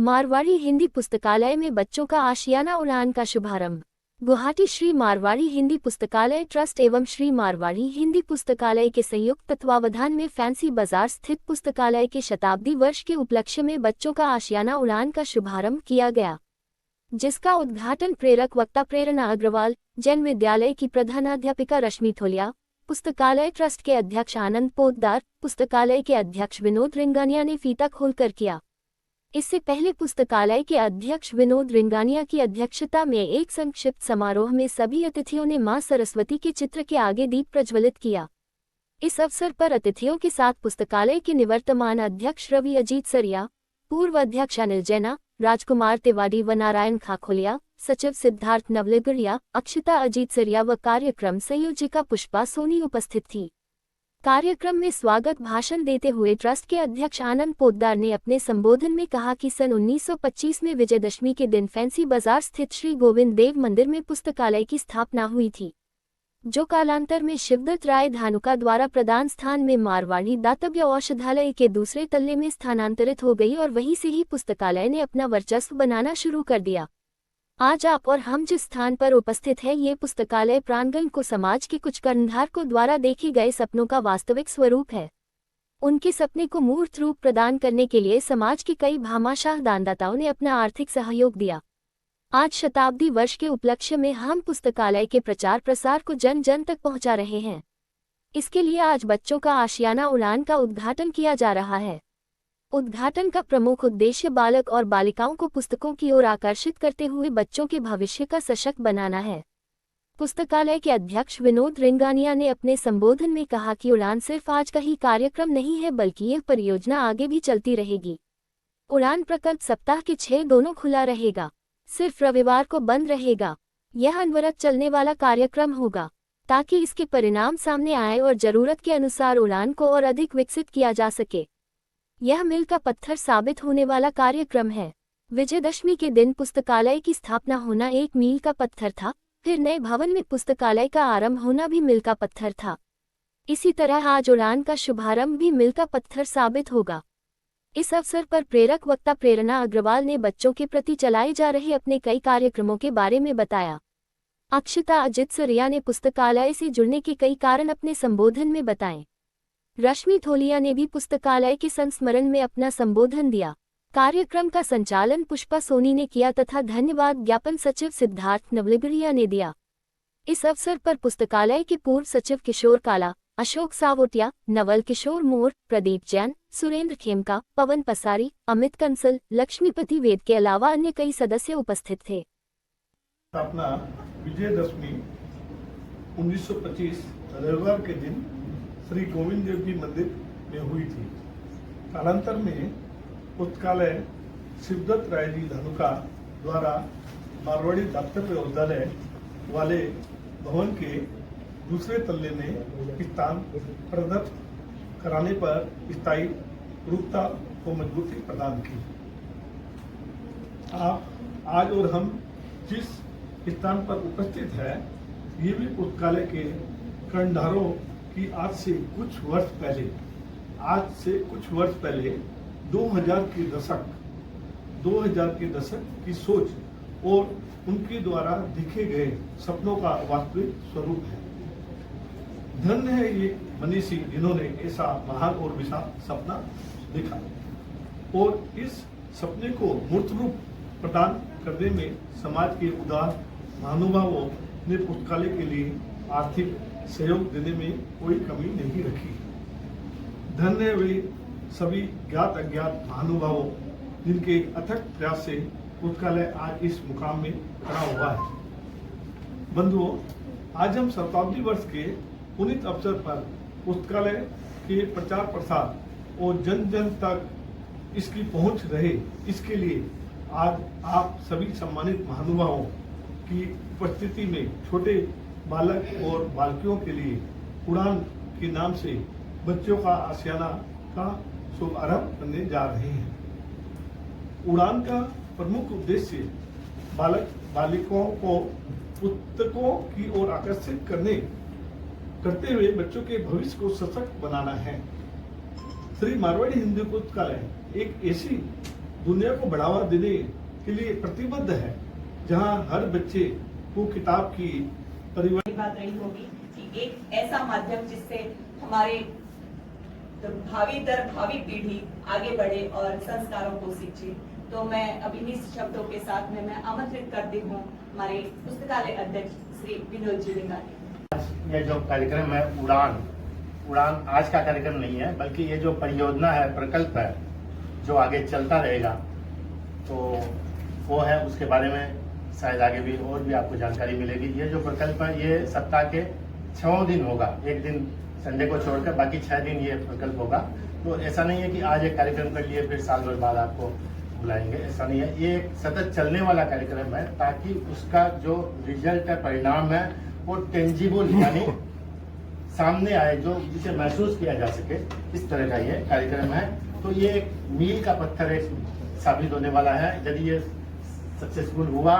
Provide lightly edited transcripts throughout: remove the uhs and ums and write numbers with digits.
मारवाड़ी हिंदी पुस्तकालय में बच्चों का आशियाना उड़ान का शुभारंभ। गुवाहाटी श्री मारवाड़ी हिंदी पुस्तकालय ट्रस्ट एवं श्री मारवाड़ी हिंदी पुस्तकालय के संयुक्त तत्वावधान में फैंसी बाजार स्थित पुस्तकालय के शताब्दी वर्ष के उपलक्ष्य में बच्चों का आशियाना उड़ान का शुभारंभ किया गया, जिसका उद्घाटन प्रेरक वक्ता प्रेरणा अग्रवाल, जैन विद्यालय की प्रधानाध्यापिका रश्मि थोलिया, पुस्तकालय ट्रस्ट के अध्यक्ष आनंद पोद्दार, पुस्तकालय के अध्यक्ष विनोद रिंगानिया ने फीता खोलकर किया। इससे पहले पुस्तकालय के अध्यक्ष विनोद रिंगानिया की अध्यक्षता में एक संक्षिप्त समारोह में सभी अतिथियों ने मां सरस्वती के चित्र के आगे दीप प्रज्वलित किया। इस अवसर पर अतिथियों के साथ पुस्तकालय के निवर्तमान अध्यक्ष रवि अजीत सरिया, पूर्व अध्यक्ष अनिल जैना, राजकुमार तिवारी व नारायण खाखोलिया, सचिव सिद्धार्थ नवलिगुड़िया, अक्षिता अजीत सरिया व कार्यक्रम संयोजिका पुष्पा सोनी उपस्थित थी। कार्यक्रम में स्वागत भाषण देते हुए ट्रस्ट के अध्यक्ष आनंद पोद्दार ने अपने संबोधन में कहा कि सन 1925 में विजयदशमी के दिन फैंसी बाजार स्थित श्री गोविंद देव मंदिर में पुस्तकालय की स्थापना हुई थी, जो कालांतर में शिवदत्त राय धानुका द्वारा प्रदान स्थान में मारवाड़ी दातव्य औषधालय के दूसरे तल्ले में स्थानांतरित हो गई और वहीं से ही पुस्तकालय ने अपना वर्चस्व बनाना शुरू कर दिया। आज आप और हम जिस स्थान पर उपस्थित हैं, ये पुस्तकालय प्रांगण को समाज के कुछ कर्णधारकों द्वारा देखे गए सपनों का वास्तविक स्वरूप है। उनके सपने को मूर्त रूप प्रदान करने के लिए समाज के कई भामाशाह दानदाताओं ने अपना आर्थिक सहयोग दिया। आज शताब्दी वर्ष के उपलक्ष्य में हम पुस्तकालय के प्रचार प्रसार को जन जन तक पहुंचा रहे हैं। इसके लिए आज बच्चों का आशियाना उड़ान का उद्घाटन किया जा रहा है। उद्घाटन का प्रमुख उद्देश्य बालक और बालिकाओं को पुस्तकों की ओर आकर्षित करते हुए बच्चों के भविष्य का सशक्त बनाना है। पुस्तकालय के अध्यक्ष विनोद रिंगानिया ने अपने संबोधन में कहा कि उड़ान सिर्फ आज का ही कार्यक्रम नहीं है, बल्कि यह परियोजना आगे भी चलती रहेगी। उड़ान प्रकल्प सप्ताह के 6 दोनों खुला रहेगा, सिर्फ रविवार को बंद रहेगा। यह अनवरत चलने वाला कार्यक्रम होगा ताकि इसके परिणाम सामने आए और जरूरत के अनुसार उड़ान को और अधिक विकसित किया जा सके। यह मील का पत्थर साबित होने वाला कार्यक्रम है। विजयदशमी के दिन पुस्तकालय की स्थापना होना एक मील का पत्थर था, फिर नए भवन में पुस्तकालय का आरंभ होना भी मील का पत्थर था। इसी तरह आज उड़ान का शुभारंभ भी मील का पत्थर साबित होगा। इस अवसर पर प्रेरक वक्ता प्रेरणा अग्रवाल ने बच्चों के प्रति चलाए जा रहे अपने कई कार्यक्रमों के बारे में बताया। अक्षिता अजीत सरिया ने पुस्तकालय से जुड़ने के कई कारण अपने संबोधन में बताए। रश्मि थोलिया ने भी पुस्तकालय के संस्मरण में अपना संबोधन दिया। कार्यक्रम का संचालन पुष्पा सोनी ने किया तथा धन्यवाद ज्ञापन सचिव सिद्धार्थ नवलिगुड़िया ने दिया। इस अवसर पर पुस्तकालय के पूर्व सचिव किशोर काला, अशोक सावोटिया, नवल किशोर मोर, प्रदीप जैन, सुरेंद्र खेमका, पवन पसारी, अमित कंसल, लक्ष्मीपति वेद के अलावा अन्य कई सदस्य उपस्थित थे। स्थापना विजयदशमी 1925 रविवार के दिन श्री गोविंद देव जी मंदिर में हुई थी। कालांतर में पुस्तकालय शिवदत्त राय जी धानुका द्वारा मारवाड़ी दातव्य औषधालय वाले भवन के दूसरे तल्ले में स्थान प्रदत्त कराने पर स्थायी रूपता को मजबूती प्रदान की। आप आज और हम जिस स्थान पर उपस्थित है, ये भी पुस्तकालय के कर्णधारों कि आज से कुछ वर्ष पहले 2000 के दशक की सोच और उनके द्वारा दिखे गए सपनों का वास्तविक स्वरूप है। धन्य है ये मनीषी जिन्होंने ऐसा महान और विशाल सपना देखा और इस सपने को मूर्त रूप प्रदान करने में समाज के उदार महानुभावों ने पुस्तकालय के लिए आर्थिक सहयोग देने में कोई कमी नहीं रखी। धन्य वे सभी ज्ञात अज्ञात महानुभावों जिनके अथक प्रयास से पुस्तकालय आज इस मुकाम में खड़ा हुआ है। बंधुओं, आज हम शताब्दी वर्ष के पुनीत अवसर पर पुस्तकालय के प्रचार प्रसार और जन जन तक इसकी पहुंच रहे, इसके लिए आज आप सभी सम्मानित महानुभावों की उपस्थिति में छोटे बालक और बालकियों के लिए उड़ान के नाम से बच्चों का आशियाना का शुभारंभ करने जा रहे हैं। उड़ान का प्रमुख उद्देश्य बालक बालिकाओं को पुस्तकों की ओर आकर्षित करते हुए बच्चों के भविष्य को सशक्त बनाना है। श्री मारवाड़ी हिंदी पुस्तकालय एक ऐसी दुनिया को बढ़ावा देने के लिए प्रतिबद्ध है, जहां हर बच्चे को किताब की परिवर्तन बात रही होगी कि एक ऐसा माध्यम जिससे हमारे भावी पीढ़ी आगे बढ़े और संस्कारों को सीखे। तो मैं अब इन्हीं शब्दों के साथ में मैं आमंत्रित करती हूँ हमारे पुस्तकालय अध्यक्ष श्री विनोद जी लिंगाली। ये जो कार्यक्रम है उड़ान आज का कार्यक्रम नहीं है, बल्कि ये जो परियोजना है, प्रकल्प है जो आगे चलता रहेगा, तो वो है, उसके बारे में शायद आगे भी और भी आपको जानकारी मिलेगी। ये जो प्रकल्प है ये सप्ताह के 6 दिन होगा, एक दिन संडे को छोड़कर बाकी 6 दिन ये प्रकल्प होगा। तो ऐसा नहीं है कि आज एक कार्यक्रम कर लिए फिर साल भर बाद आपको बुलाएंगे, ऐसा नहीं है। ये एक सतत चलने वाला कार्यक्रम है ताकि उसका जो रिजल्ट है, परिणाम है, वो टेंजिबल यानी सामने आए, जो जिसे महसूस किया जा सके, इस तरह का ये कार्यक्रम है। तो ये एक मील का पत्थर एक साबित होने वाला है। यदि ये सक्सेसफुल हुआ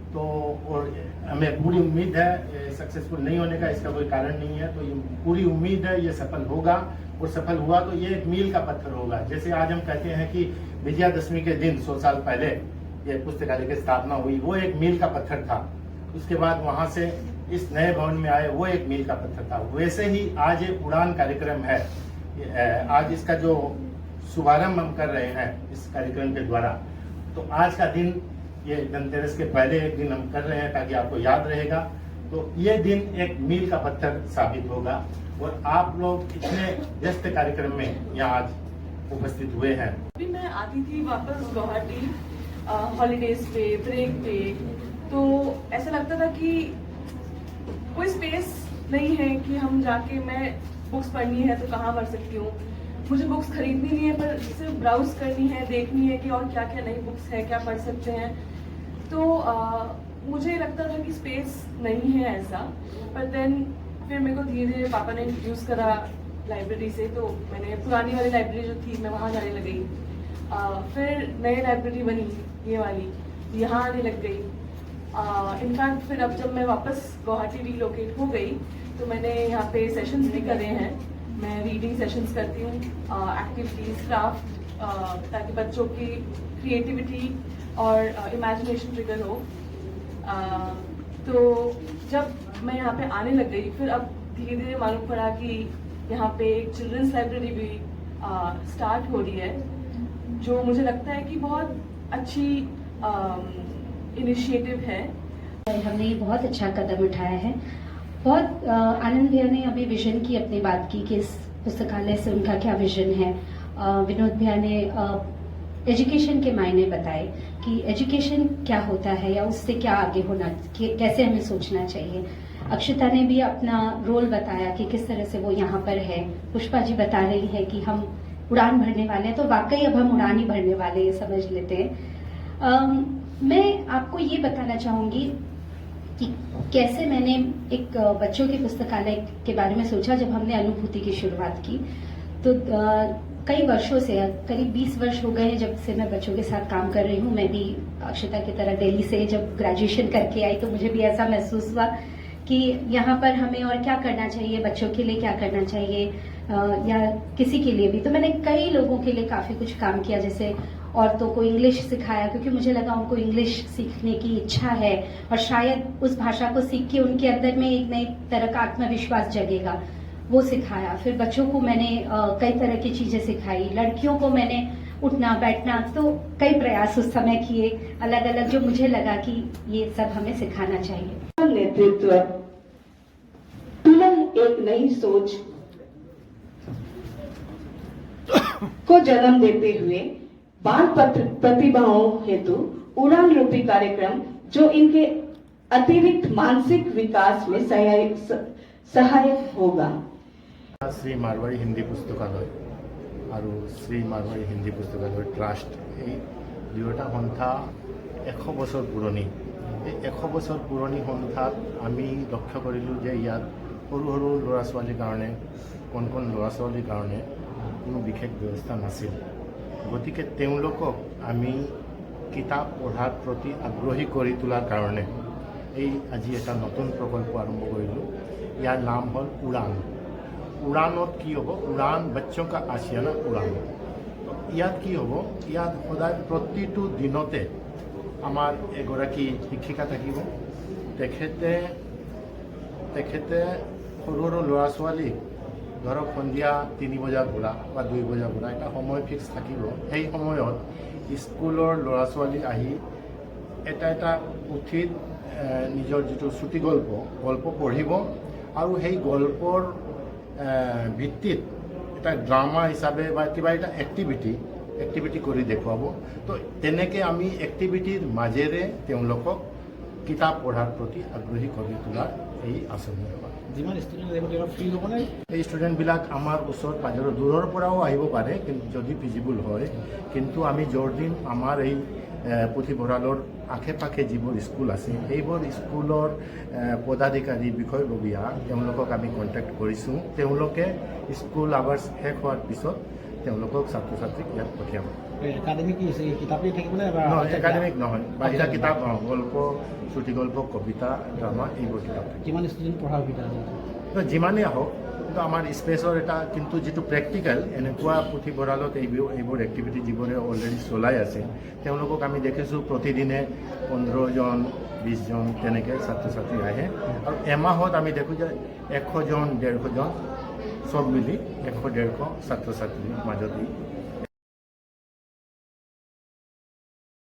तो, और हमें पूरी उम्मीद है, सक्सेसफुल नहीं होने का इसका कोई कारण नहीं है, तो ये पूरी उम्मीद है ये सफल होगा, और सफल हुआ तो ये एक मील का पत्थर होगा। जैसे आज हम कहते हैं कि विजयादशमी के दिन 100 साल पहले ये पुस्तकालय की स्थापना हुई, वो एक मील का पत्थर था। उसके बाद वहां से इस नए भवन में आए, वो एक मील का पत्थर था। वैसे ही आज ये उड़ान कार्यक्रम है, आज इसका जो शुभारंभ हम कर रहे हैं इस कार्यक्रम के द्वारा, तो आज का दिन ये धनतेरस के पहले एक दिन हम कर रहे हैं ताकि आपको याद रहेगा। तो ये दिन एक मील का पत्थर साबित होगा, और आप लोग इतने व्यस्त कार्यक्रम में यहाँ आज उपस्थित हुए हैं। अभी मैं आती थी वापस गुवाहाटी हॉलीडेज पे, ब्रेक पे, तो ऐसा लगता था कि कोई स्पेस नहीं है कि हम जाके, मैं बुक्स पढ़नी है तो कहाँ पढ़ सकती हूँ, मुझे बुक्स खरीदनी नहीं है पर सिर्फ ब्राउज करनी है, देखनी है कि और क्या क्या नई बुक्स है, क्या पढ़ सकते हैं। तो मुझे लगता था कि स्पेस नहीं है ऐसा, पर देन फिर मेरे को धीरे धीरे पापा ने इंट्रोड्यूस करा लाइब्रेरी से, तो मैंने पुरानी वाली लाइब्रेरी जो थी मैं वहाँ जाने लग गई। फिर नई लाइब्रेरी बनी ये वाली, यहाँ आने लग गई। इनफैक्ट फिर अब जब मैं वापस गुवाहाटी रिलोकेट हो गई तो मैंने यहाँ पे सेशंस भी करे हैं। मैं रीडिंग सेशंस करती हूँ, एक्टिविटीज, क्राफ्ट, ताकि बच्चों की क्रिएटिविटी और इमेजिनेशन ट्रिगर हो। तो जब मैं यहाँ पे आने लग गई, फिर अब धीरे धीरे मालूम पड़ा कि यहाँ पे एक चिल्ड्रंस लाइब्रेरी भी स्टार्ट हो रही है, जो मुझे लगता है कि बहुत अच्छी इनिशिएटिव है। हमने ये बहुत अच्छा कदम उठाया है। बहुत आनंद भैया ने अभी विजन की अपनी बात की कि इस पुस्तकालय से उनका क्या विजन है। विनोद भैया ने एजुकेशन के मायने बताए कि एजुकेशन क्या होता है या उससे क्या आगे होना, कैसे हमें सोचना चाहिए। अक्षता ने भी अपना रोल बताया कि किस तरह से वो यहाँ पर है। पुष्पा जी बता रही है कि हम उड़ान भरने वाले हैं, तो वाकई अब हम उड़ान ही भरने वाले, ये समझ लेते हैं। मैं आपको ये बताना चाहूंगी कि कैसे मैंने एक बच्चों के पुस्तकालय के बारे में सोचा। जब हमने अनुभूति की शुरुआत की तो कई वर्षों से, करीब 20 वर्ष हो गए हैं जब से मैं बच्चों के साथ काम कर रही हूँ। मैं भी अक्षता की तरह दिल्ली से जब ग्रेजुएशन करके आई तो मुझे भी ऐसा महसूस हुआ कि यहाँ पर हमें और क्या करना चाहिए, बच्चों के लिए क्या करना चाहिए, या किसी के लिए भी। तो मैंने कई लोगों के लिए काफी कुछ काम किया, जैसे औरतों को इंग्लिश सिखाया, क्योंकि मुझे लगा उनको इंग्लिश सीखने की इच्छा है और शायद उस भाषा को सीख के उनके अंदर में एक नई तरह का आत्मविश्वास जगेगा, वो सिखाया। फिर बच्चों को मैंने कई तरह की चीजें सिखाई। लड़कियों को मैंने उठना बैठना, तो कई प्रयास उस समय किए अलग अलग, जो मुझे लगा कि ये सब हमें सिखाना चाहिए। नेतृत्व तुरंत एक नई सोच को जन्म देते हुए बाल प्रतिभाओं हेतु उड़ान रूपी कार्यक्रम, जो इनके अतिरिक्त मानसिक विकास में सहायक होगा। श्री मारवाड़ी हिंदी पुस्तकालय और श्री मारवाड़ी हिंदी पुस्तकालय ट्रास्ट, এই দুয়োটা সন্থা 100 বছৰ পুৰণি। এই 100 বছৰ পুৰণি সন্থাত আমি লক্ষ্য কৰিলোঁ যে ইয়াত সৰু সৰু ল'ৰা ছোৱালীৰ কাৰণে, কোন ল'ৰা ছোৱালীৰ কাৰণে কোনো বিশেষ ব্যৱস্থা নাছিল। গতিকে তেওঁলোকক আমি কিতাপ পঢ়াৰ প্ৰতি আগ্ৰহী কৰি তোলাৰ কাৰণে এই আজি এটা নতুন প্ৰকল্প আৰম্ভ কৰিলোঁ। ইয়াৰ নাম হ'ল উড়ান। उड़ानों की हो, उड़ान बच्चों का आशियाना उड़ान। ইয়াত কি হ'ব, ইয়াত সদায় প্ৰতিটো দিনতে আমাৰ এগৰাকী শিক্ষিকা থাকিব। তেখেতে সৰু সৰু ল'ৰা ছোৱালীক ধৰক সন্ধিয়া 3 বজাৰ পৰা বা 2 বজাৰ পৰা এটা সময় ফিক্স থাকিব। সেই সময়ত স্কুলৰ ল'ৰা ছোৱালী আহি এটা পুথিত নিজৰ যিটো চুটি গল্প পঢ়িব আৰু সেই গল্পৰ ভিত্তিত এটা ড্ৰামা হিচাপে বা কিবা এটা এক্টিভিটি কৰি দেখুৱাব। তো তেনেকৈ আমি এক্টিভিটিৰ মাজেৰে তেওঁলোকক কিতাপ পঢ়াৰ প্ৰতি আগ্ৰহী কৰি তোলাৰ এই আঁচনি। যিমান ষ্টুডেণ্ট আহিব তেওঁ ফ্ৰী হ'বনে? এই ষ্টুডেণ্টবিলাক আমাৰ ওচৰত পাজৰৰ দূৰৰ পৰাও আহিব পাৰে, কিন্তু যদি ফিজিবল হয়। কিন্তু আমি জোৰ দিম আমাৰ এই পুথিভঁৰালৰ আশে পাশে যিবোৰ স্কুল আছে সেইবোৰ স্কুলৰ পদাধিকাৰী বিষয়ববীয়া তেওঁলোকক আমি কণ্টেক্ট কৰিছোঁ। তেওঁলোকে স্কুল আৱাৰ্ছ শেষ হোৱাৰ পিছত তেওঁলোকক ছাত্ৰ ছাত্ৰীক ইয়াত পঠিয়াব। একাডেমিক কি আছে, কিতাপেই থাকিবনে? নহয়, একাডেমিক নহয়, বাহিৰা কিতাপ, গল্প, চুটি গল্প, কবিতা, ড্ৰামা এইবোৰ কিতাপ থাকে। কিমান ষ্টুডেণ্ট পঢ়াৰ সুবিধা আছে? যিমানেই আহক, কিন্তু আমাৰ স্পেচৰ এটা কিন্তু যিটো প্ৰেক্টিকেল এনেকুৱা পুথিভঁৰালত এইবোৰ এক্টিভিটি যিবোৰে অলৰেডি চলাই আছে তেওঁলোকক আমি দেখিছোঁ প্ৰতিদিনে 15 জন 20 জন তেনেকৈ ছাত্ৰ ছাত্ৰী আহে। আৰু এমাহত আমি দেখোঁ যে 100 জন 150 জন চব মিলি 100-150 ছাত্ৰ ছাত্ৰীৰ মাজত